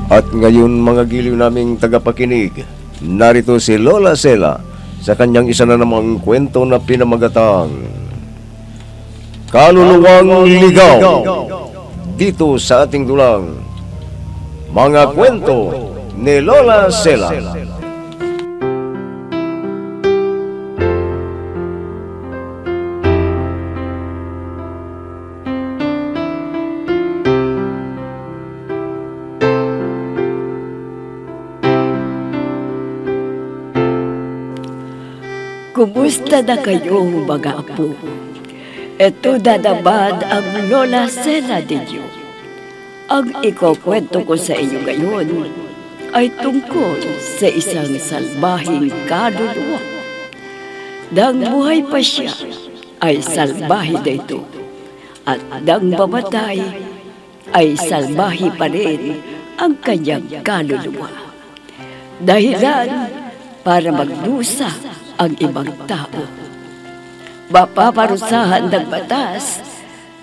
At ngayon mga giliw naming tagapakinig, narito si Lola Sela sa kanyang isa na namang kwento na pinamagatang Kaluluwang Ligaw. Dito sa ating dulang Mga Kwento ni Lola Sela. Kumusta na kayo, mga apo? Ito dadabad ang Lola Sela ninyo. Ang ikukwento ko sa inyo ngayon ay tungkol sa isang salbahing kaluluwa. Nang buhay pa siya, ay salbahe na ito. At nang mamatay, ay salbahe pa rin ang kanyang kaluluwa. Dahilan para magdusa ang ibang tao. Mapaparusahan ng batas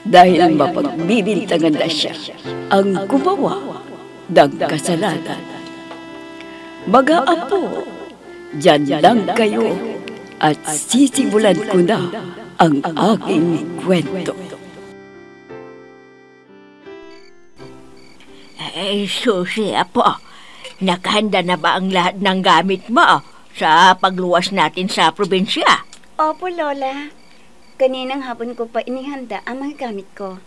dahil mapagbibintangan na siya ang gumawa ng kasalanan. Mga apo, dyan lang kayo at sisimulan ko na ang aking kwento. Susi, apo, nakahanda na ba ang lahat ng gamit mo sa pagluwas natin sa probinsya? Opo, Lola. Kaninang hapon ko pa inihanda ang mga gamit ko.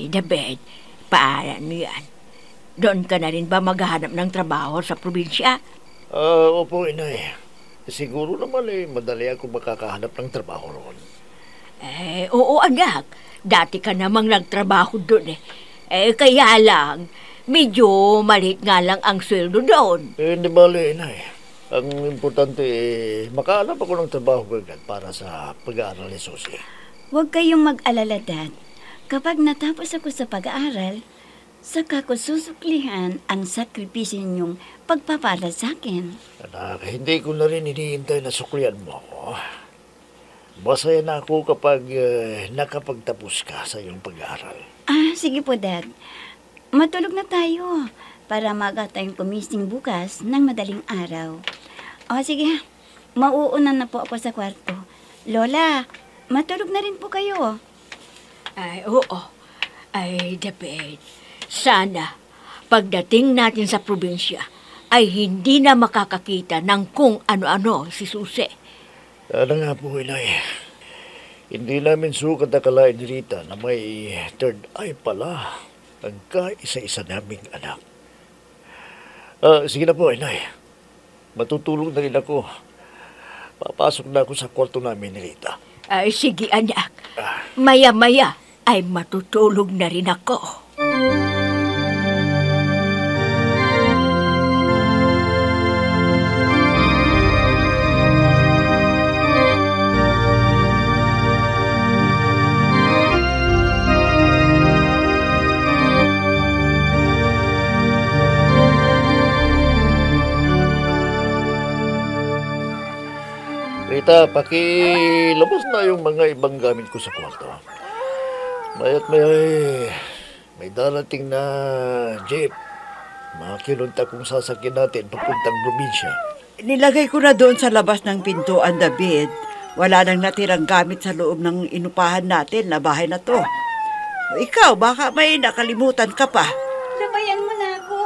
David, paano yan? Doon ka na rin ba maghahanap ng trabaho sa probinsya? Opo, inay. Siguro naman madali ako makakahanap ng trabaho roon. Oo, anak. Dati ka namang nagtrabaho doon kaya lang, medyo maliit nga lang ang sweldo doon. Hindi bali, inay. Ang importante, makahanap ako ng trabaho agad para sa pag-aaral ni Susie. Huwag kayong mag-alala, Dad. Kapag natapos ako sa pag-aaral, saka ko susuklihan ang sakripisyo ninyong pagpapala sa akin. Anak, hindi ko na rin hinihintay na suklian mo ako. Masaya na ako kapag nakapagtapos ka sa iyong pag-aaral. Sige po, Dad. Matulog na tayo para maaga tayong kumising bukas ng madaling araw. Sige, mauunan na po ako sa kwarto. Lola, matulog na rin po kayo. Oo. David, sana pagdating natin sa probinsya ay hindi na makakakita ng kung ano-ano si Susi. Ano nga po, inay. Hindi namin sukat akalain ni Rita na may third eye pala ang kaisa-isa naming anak. Sige na po, inay. Matutulog na rin ako. Papasok na ako sa kwarto namin ni Rita. Sige, anak. Maya-maya ay matutulog na rin ako. Rita, pakilabas na yung mga ibang gamit ko sa kwarto. Maya't may darating na jeep. Makilunta kung sasakyan natin papuntang probinsya. Nilagay ko na doon sa labas ng pintuan, David. Wala nang natirang gamit sa loob ng inupahan natin na bahay na to. Ikaw, baka may nakalimutan ka pa. Sabayan mo na ako.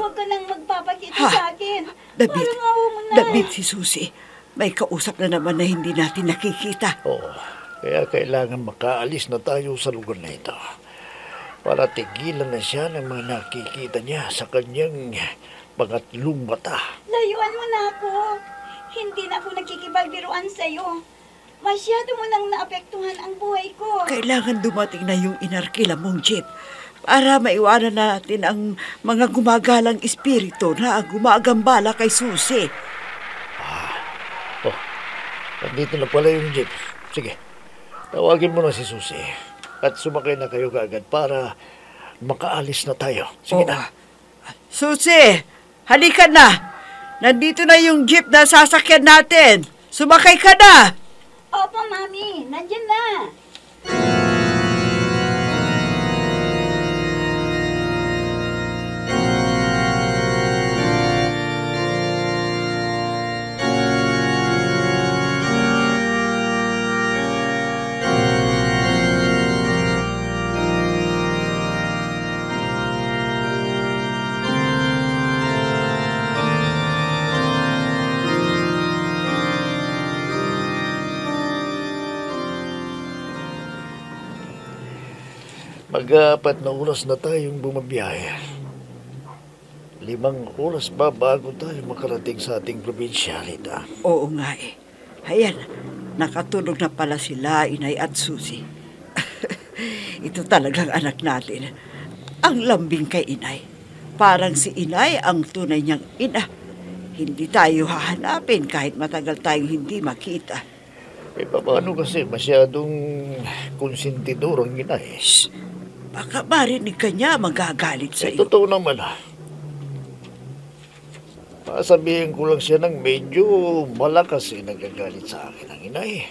Huwag ka nang magpapakita sa akin. David, si Susie. May kausap na naman na hindi natin nakikita. Oo, kaya kailangan makaalis na tayo sa lugar na ito. Para tigilan na siya ng mga nakikita niya sa kanyang pangatlong mata. Layuan mo na ako. Hindi na ako nakikipagbiruan sa'yo. Masyado mo nang naapektuhan ang buhay ko. Kailangan dumating na yung inarkila mong jeep para maiwanan natin ang mga gumagalang espiritu na gumagambala kay Susie. Nandito na pala yung jeep. Sige, tawagin mo na si Susie. At sumakay na kayo kaagad para makaalis na tayo. Sige na. Susie, halika na. Nandito na yung jeep na sasakyan natin. Sumakay ka na. Opo, Mami. Nandiyan na. Mag-4 na oras na tayong bumabiyahe. 5 oras ba bago tayo makarating sa ating probinsya, Rita? Oo nga eh. Ayan, nakatulog na pala sila, Inay at Susi. Ito talagang anak natin. Ang lambing kay Inay. Parang si Inay ang tunay niyang ina. Hindi tayo hahanapin kahit matagal tayong hindi makita. Paano kasi masyadong konsentidor ang ina eh. Shh! Baka marinig ka niya, magagalit sa iyo. Totoo naman Pasabihin ko lang siya ng medyo malakas nagagalit sa akin ang inay.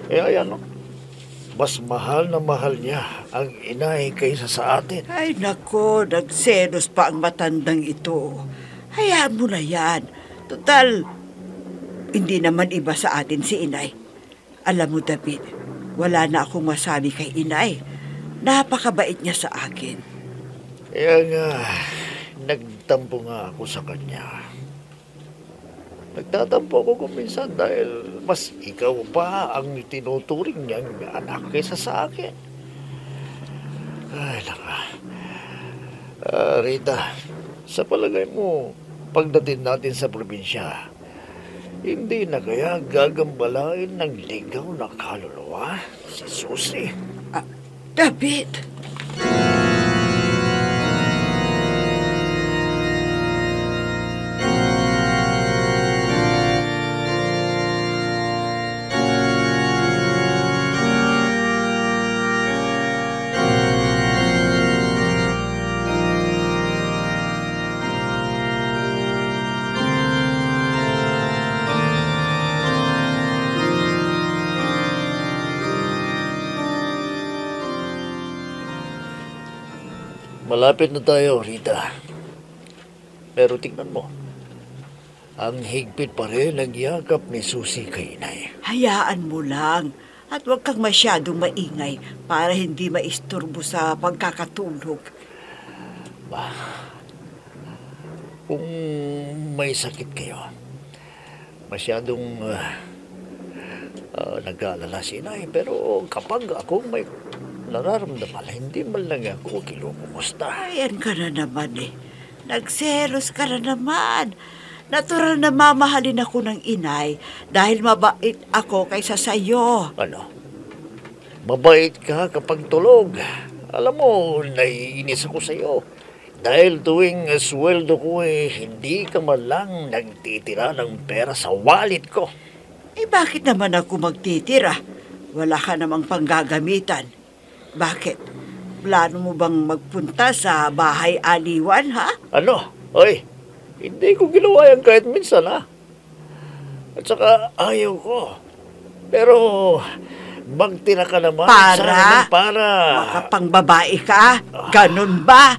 Kaya yan, mas mahal na mahal niya ang inay kaysa sa atin. Ay nako, nagselos pa ang matandang ito. Hayaan mo na yan. Total, hindi naman iba sa atin si Inay. Alam mo, David, wala na akong masabi kay Inay. Napakabait niya sa akin. Kaya nga, nagtampo nga ako sa kanya. Nagtatampo ako kung minsan dahil mas ikaw pa ang tinuturing niyang anak kaysa sa akin. Ay, naka. Rita, sa palagay mo, pagdating natin sa probinsya, hindi na kaya gagambalain ng ligaw na kaluluwa si Susi? David! Malapit na tayo, Rita. Pero tingnan mo, ang higpit pa rin ang yakap ni Susi kay Inay. Hayaan mo lang at huwag kang masyadong maingay para hindi maisturbo sa pagkakatulog. Kung may sakit kayo, masyadong nag-aalala si Inay. Pero kapag ako may nararamdaman, hindi man lang ako kinukumusta. Ayan ka na naman eh. Nagselos ka na naman. Natural na mamahalin ako ng Inay dahil mabait ako kaysa sayo. Ano? Mabait ka kapag tulog. Alam mo, naiinis ako sa'yo. Dahil tuwing sweldo ko hindi ka man lang nagtitira ng pera sa wallet ko. Eh bakit naman ako magtitira? Wala ka namang panggagamitan. Bakit? Plano mo bang magpunta sa bahay aliwan, ha? Ano? Oy, hindi ko ginawa yan kahit minsan, ha? At saka ayaw ko. Pero magtira ka naman. Para? Makapangbabae ka? Ganun ba?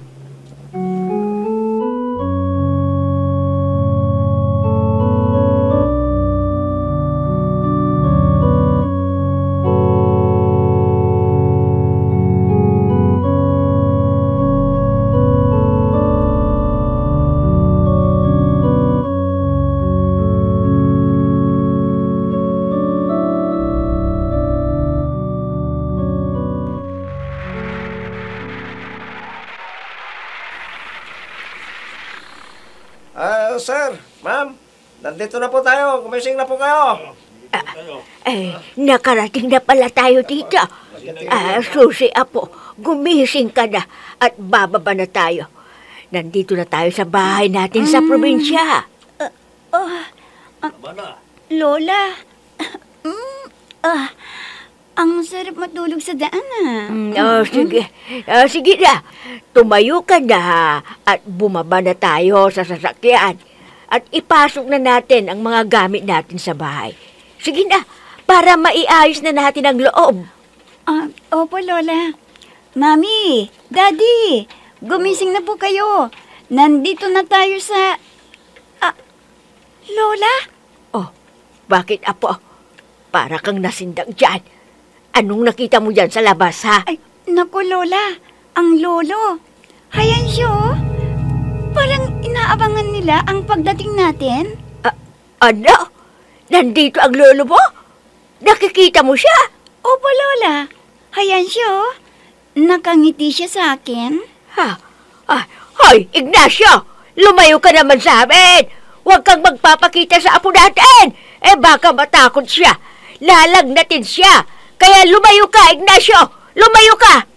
Sir, ma'am, nandito na po tayo. Kumising na po kayo. Nakarating na pala tayo dito. Susi, apo, gumising ka na at bababa na tayo. Nandito na tayo sa bahay natin sa probinsya. Lola, ang sarap matulog sa daan, Sige. Sige na. Tumayo ka na at bumaba na tayo sa sasakyan. At ipasok na natin ang mga gamit natin sa bahay. Sige na, para maiayos na natin ang loob. Opo, Lola. Mami, Daddy, gumising na po kayo. Nandito na tayo sa... Lola? Oh, bakit, apo? Para kang nasindak dyan. Anong nakita mo dyan sa labas, ha? Ay, naku, Lola. Ang lolo. Hayan siya, oh. Parang inaabangan nila ang pagdating natin. Ano? Nandito ang lolo mo? Nakikita mo siya? Opo, Lola. Hayan siya, oh. Nakangiti siya sa akin. Ha? Hoy, Ignacio! Lumayo ka naman sa amin! Huwag kang magpapakita sa apo natin! Baka matakot siya. Lalagnatin siya. Kaya lumayo ka, Ignacio! Lumayo ka!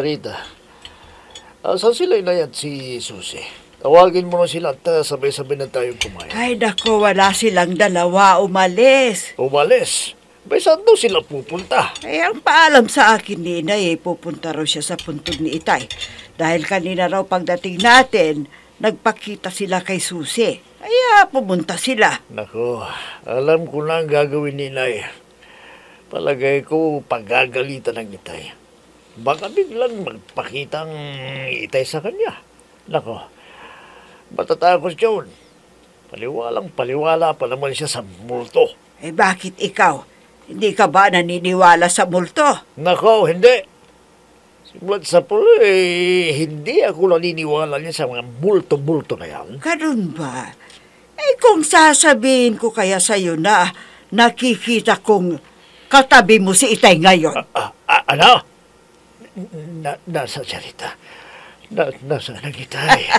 Rita, saan sila inayat si Susi? Tawagin mo na sila at sabay-sabay na tayong kumain. Ay, nako, wala silang dalawa. Umalis. Umalis? Bay, saan daw sila pupunta? Ang paalam sa akin ni Inay, pupunta raw siya sa puntod ni Itay. Dahil kanina raw pagdating natin, nagpakita sila kay Susi. Kaya pumunta sila. Nako, alam ko na ang gagawin ni Inay. Palagay ko paggagalitan ng Itay. Baka biglang magpakitang Itay sa kanya. Nako, matatakot yun. Paliwala pa naman siya sa multo. Bakit ikaw? Hindi ka ba naniniwala sa multo? Nako, hindi. Simula't sa pulo, hindi ako naniniwala niya sa mga multo-multo na yan. Ganun ba? Kung sasabihin ko kaya sa'yo na nakikita kong katabi mo si Itay ngayon. Ano? Nasa Charita. Nasa ang Itay.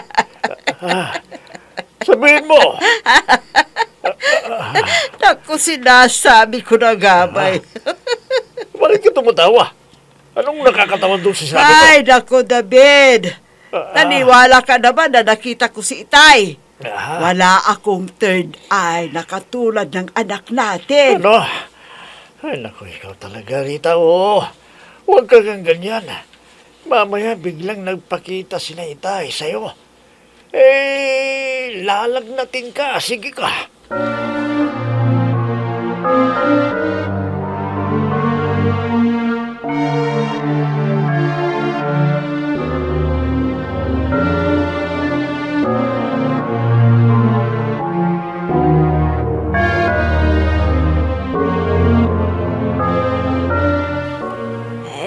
Sabihin mo. Naku, sinasabi ko na gabay. Bakit ka tumatawa? Anong nakakatawan doon sa sabi ko? Ay, naku, David. Naniwala ka naman na nakita ko si Itay. Wala akong third eye na katulad ng anak natin. Ano? Ay, naku, ikaw talaga, Rita. Huwag ka kang ganyan. Mamaya biglang nagpakita si na Itay sa'yo. Lalagnatin ka. Sige ka.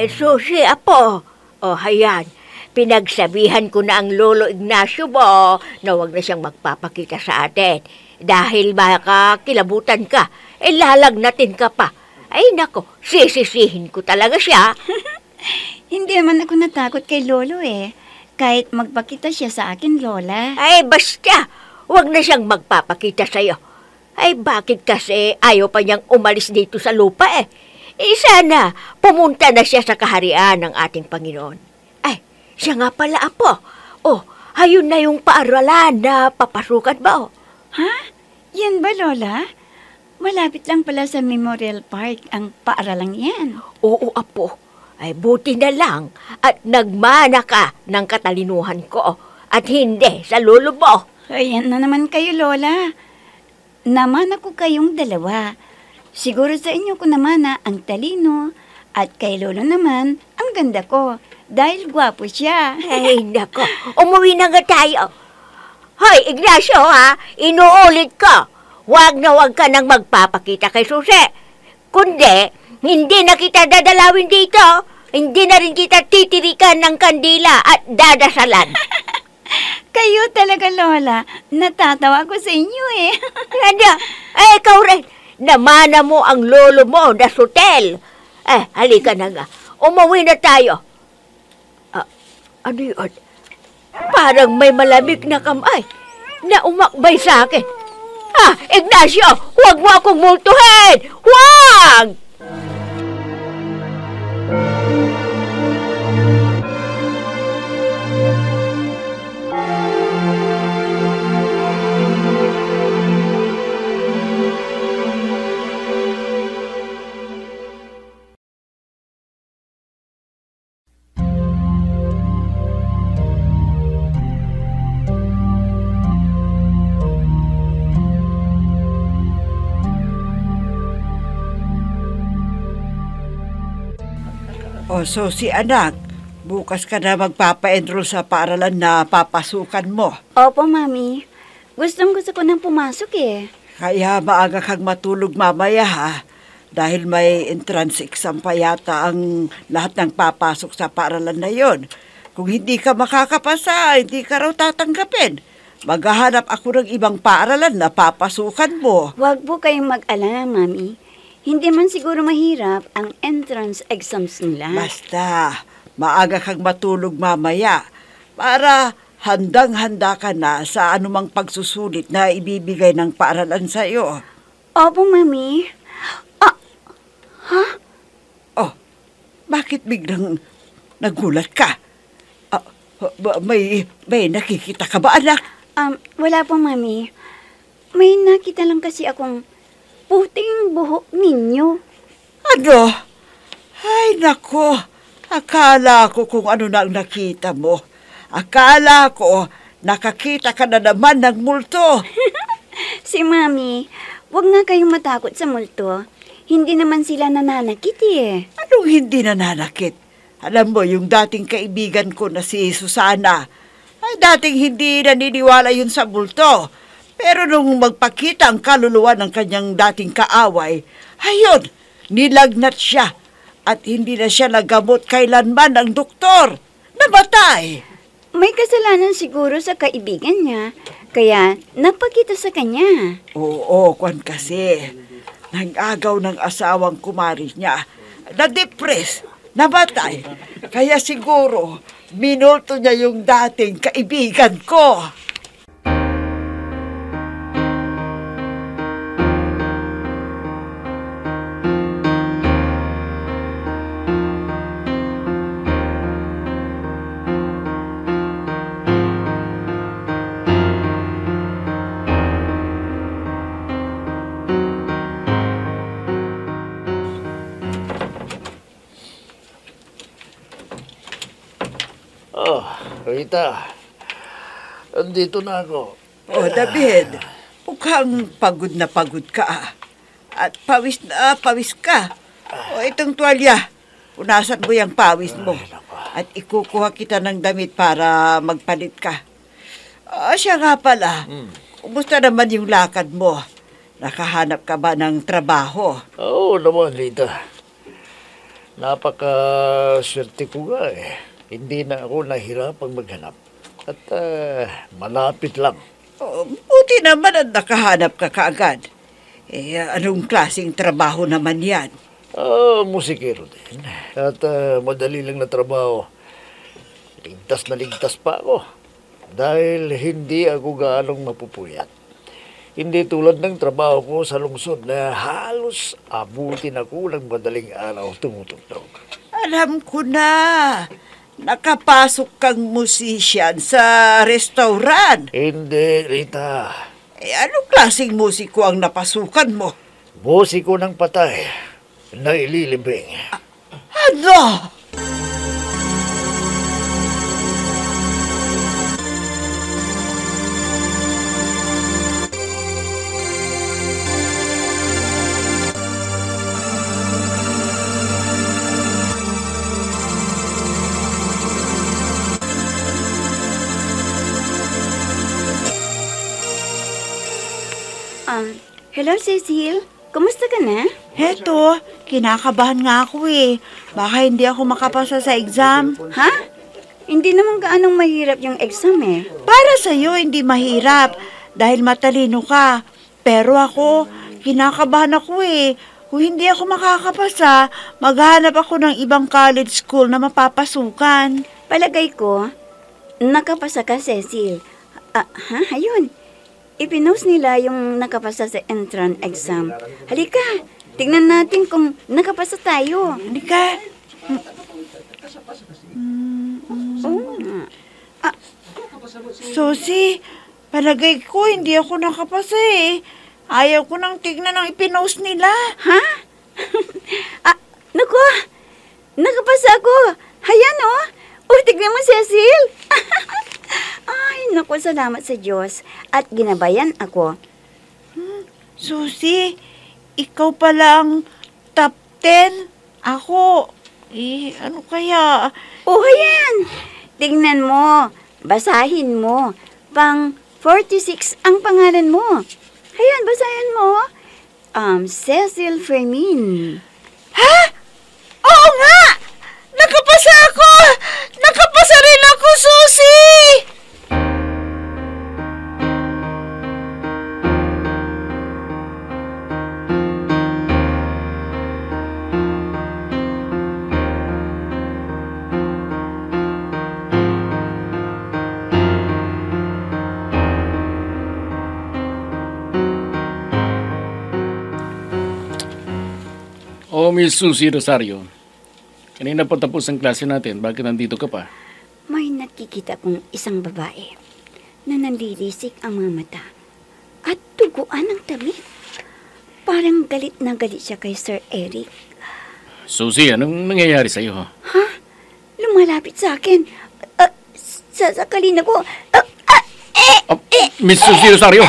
Susi, apo. Hayan. Pinagsabihan ko na ang Lolo Ignacio mo na huwag na siyang magpapakita sa atin. Dahil baka kilabutan ka, lalagnatin ka pa. Ay nako, sisisihin ko talaga siya. Hindi naman ako natakot kay Lolo Kahit magpakita siya sa akin, Lola. Ay basta, huwag na siyang magpapakita sa'yo. Ay bakit kasi ayaw pa niyang umalis dito sa lupa sana, pumunta na siya sa kaharian ng ating Panginoon. Ay, siya nga pala, apo. Ayun na yung paaralan na papasukan ba, Ha? Yan ba, Lola? Malapit lang pala sa Memorial Park ang paaralang yan. Oo, apo. Ay, buti na lang at nagmana ka ng katalinuhan ko at hindi sa lolo mo. Ayan na naman kayo, Lola. Naman ako kayong dalawa. Siguro sa inyo ko naman ang talino at kay Lolo naman ang ganda ko dahil gwapo siya. Ay, nako. Umuwi na nga tayo. Hoy, Ignacio, inuulit ko. Huwag ka nang magpapakita kay Susi. Kundi, hindi na kita dadalawin dito. Hindi na rin kita titirikan ng kandila at dadasalan. Kayo talaga, Lola. Natatawa ko sa inyo Ano? Ikaw rin. Namana mo ang lolo mo na sutel. Halika na nga. Umuwi na tayo. Ano yun? Parang may malamig na kamay na umakbay sa akin. Ignacio, huwag mo akong multuhin! Huwag! O so si anak, bukas ka na magpapa-enroll sa paaralan na papasukan mo. Opo, Mami. Gusto ko nang pumasok eh. Kaya maaga kang matulog mamaya ha. Dahil may entrance exam pa yata ang lahat ng papasok sa paaralan na yon. Kung hindi ka makakapasa, hindi ka raw tatanggapin. Maghahanap ako ng ibang paaralan na papasukan mo. Huwag po kayong mag-alala, Mami. Hindi man siguro mahirap ang entrance exams nila. Basta, maaga kang matulog mamaya para handang-handa ka na sa anumang pagsusulit na ibibigay ng paaralan sa iyo. Opo, Mami. Oh, bakit biglang nagulat ka? May nakikita ka ba, anak? Wala po, Mami. May nakita lang kasi akong puting buhok ninyo. Ano? Ay, nako. Akala ko kung ano na ang nakita mo. Akala ko nakakita ka na naman ng multo. Si Mami, huwag nga kayong matakot sa multo. Hindi naman sila nananakit eh. Anong hindi nananakit? Alam mo, yung dating kaibigan ko na si Susana, ay dating hindi naniniwala yun sa multo. Pero nung magpakita ang kaluluwa ng kanyang dating kaaway, ayun, nilagnat siya at hindi na siya nagamot kailanman ng doktor. Namatay. May kasalanan siguro sa kaibigan niya, kaya nagpakita sa kanya. Oo, kwan kasi. Nag-agaw ng asawang kumari niya. Na-depress, namatay. Kaya siguro, minulto niya yung dating kaibigan ko. Oh, Rita. Andito na ako. Oh, David, mukhang pagod na pagod ka. At pawis na pawis ka. O, itong tuwalya. Punasan mo yung pawis mo. At ikukuha kita ng damit para magpalit ka. Siya nga pala. Kumusta naman yung lakad mo? Nakahanap ka ba ng trabaho? Oo naman, Rita. Napaka-swerte ko nga eh. Hindi na ako nahirapang maghanap. At malapit lang. Oh, buti naman at nakahanap ka kaagad. Anong klaseng trabaho naman yan? Musikero din. At madali lang na trabaho. Ligtas na ligtas pa ako. Dahil hindi ako gaanong mapupuyat. Hindi tulad ng trabaho ko sa lungsod na halos abutin ako ng madaling araw tumutugtog. Alam ko na. Nakapasok kang musician sa restaurant. Hindi, Rita. Anong klaseng musiko ang napasukan mo? Musiko ng patay na ililibing. Ano? Hello, Cecil. Kumusta ka na? Heto, kinakabahan nga ako eh. Baka hindi ako makapasa sa exam. Ha? Hindi naman gaanong mahirap yung exam eh. Para sa'yo, hindi mahirap dahil matalino ka. Pero ako, kinakabahan ako eh. Kung hindi ako makakapasa, maghanap ako ng ibang college school na mapapasukan. Palagay ko, nakapasa ka, Cecil. Ayun. Ipinost nila yung nakapasa sa entrance exam. Halika, tignan natin kung nakapasa tayo. Halika. Susi, palagay ko hindi ako nakapasa eh. Ayaw ko nang tignan ang ipinost nila. Ha? Naku, nakapasa ako. Hayan oh. Tignan mo, Cecil. Ay, naku, salamat sa Diyos. At ginabayan ako. Susi, ikaw pala ang top 10. Ako, Ano kaya? Oh, ayan. Tingnan mo. Basahin mo. Pang 46 ang pangalan mo. Ayan, basahin mo. Cecil Fermin. Ha? Oo nga! Nakapasa ako! Nakapasa rin ako, Susi! Oh, Miss Susie Rosario. Kanina pa tapos ang klase natin. Bakit nandito ka pa? May nakikita kong isang babae na nanlilisik ang mga mata at tuguan ang damit. Parang galit na galit siya kay Sir Eric. Susie, anong nangyayari sa'yo? Ha? Lumalapit sa akin. Sasakalin ako. Miss Susie Rosario,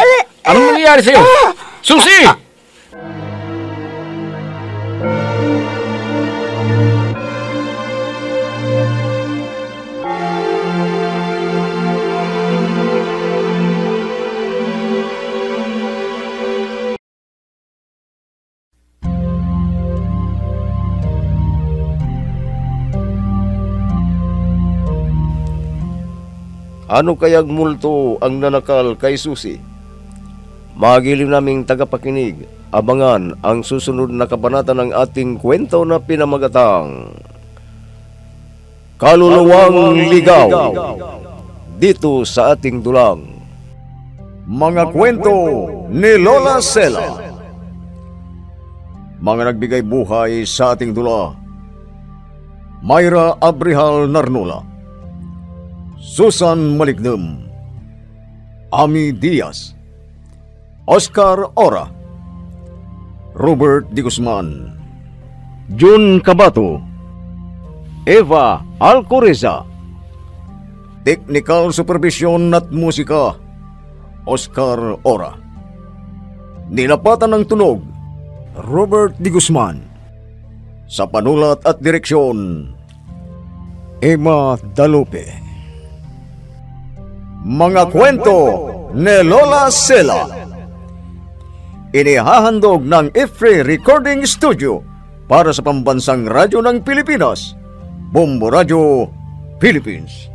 anong nangyayari sa'yo? Susie! Ano kayang multo ang nanakal kay Susi? Magiliw naming tagapakinig, abangan ang susunod na kabanata ng ating kwento na pinamagatang Kaluluwang Ligaw, dito sa ating dulang Mga Kwento ni Lola Sela. Mga nagbigay buhay sa ating dula: Myra Abrihal Narnola, Susan Malignem, Ami Diaz, Oscar Ora, Robert Di Guzman, Jun Cabato, Eva Alcoreza. Technical Supervision at Musika, Oscar Ora. Nilapatan ng tunog, Robert Di Guzman. Sa panulat at direksyon, Emma Dalupe. Mga Kwento ni Lola Sela. Inihahandog ng IFRI Recording Studio para sa Pambansang Radyo ng Pilipinas, Bombo Radio, Philippines.